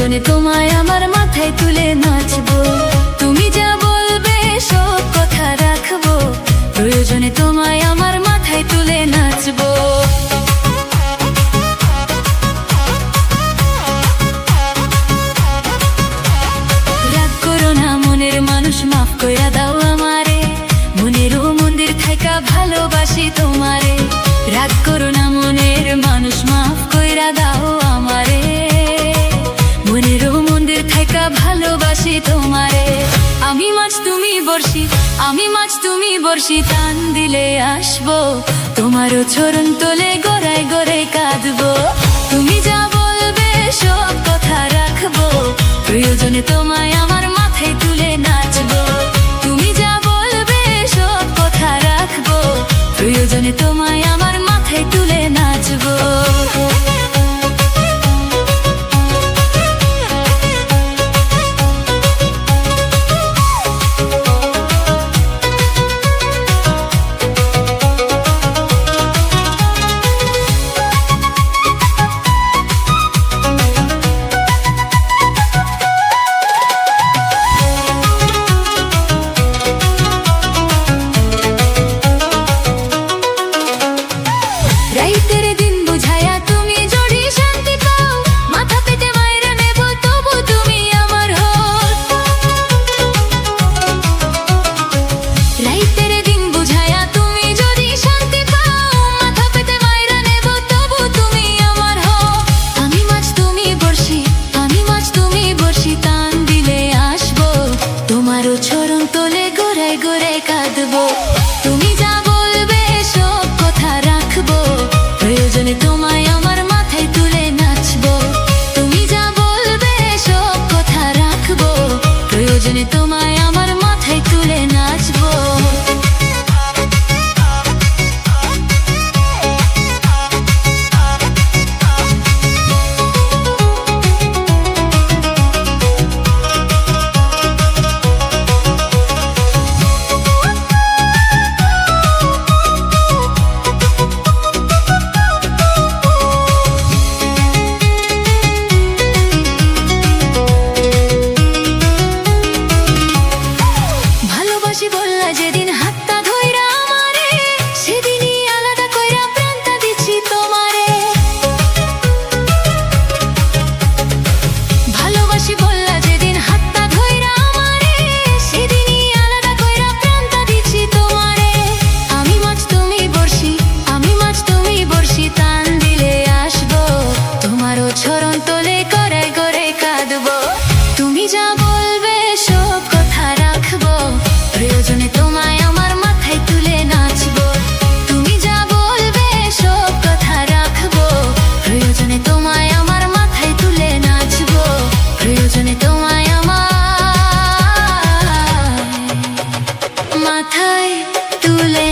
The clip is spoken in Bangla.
প্রয়োজনে তোমায় আমার মাথায় তুলে নাচবো। তুমি যা বলবে সব কথা রাখবো, প্রয়োজনে তোমায় আমার মাথায় তুলে নাচবো। রাগ করো না মনের মানুষ, মাফ কইরা দাও আমারে, মনেরও মন্দির থাইকা ভালোবাসি তোমারে। রাগ করো না মনের মানুষ, মাফ কইরা দাও আমারে, মনেরও মন্দির থাইকা ভালোবাসি তোমারে। আমি মাছ তুমি বর্ষি, আমি মাছ তুমি বর্ষি, টান দিলে আসবো তোমারও চরণ তলে গড়াই গড়াই কাঁদবো। তুমি যা বলবে সব কথা রাখবো, প্রয়োজনে তোমায় আমার মাথায় তুলে নাচবো। তুমি যা বলবে সব কথা রাখবো, প্রয়োজনে তোমায় আমার মাথায় তুলে নাচবো। রাইতের দিন বুঝায়া তুমি যদি শান্তি পাও, মাথা পেতে মাইরা নেব তবু তুমি আমার হও। রাইতের দিন বুঝায়া তুমি যদি শান্তি পাও, মাথা পেতে মাইরা নেব তবু তুমি আমার হও। আমি মাছ তুমি বর্ষি, আমি মাছ তুমি বর্ষি, টান দিলে আসবো তোমারও চরণ তলে গড়াই গড়াই কাঁদবো। তুমি যা বলবে সব কথা রাখবো, প্রয়োজনে তোমায় আমার মাথায় তুলে নাচবো। তুমি যা বলবে সব কথা রাখবো, প্রয়োজনে তোমায় আমার মাথায় তুলে নাচবো। ভালোবাসি বললা যেদিন হাতটা ধইরা আমারে, সেদিনই আলাদা কইরা প্রাণটা দিচ্ছি তোমারে। ভালোবাসি বললা যেদিন হাতটা ধইরা আমারে, সেদিনই আলাদা কইরা প্রাণটা দিচ্ছি তোমারে। আমি মাছ তুমি বর্ষি, আমি মাছ তুমি বর্ষি, টান দিলে আসবো তোমারও চরণ তলে গড়াই গড়াই কাঁদবো। তুমি যা বলবে সব কথা রাখবো, প্রয়োজনে তোমায় আমার মাথায় তুলে নাচবো। তুমি যা বলবে সব কথা রাখবো, প্রয়োজনে তোমায় আমার মাথায় তুলে নাচবো। প্রয়োজনে তোমায় আমার মাথায় তুলে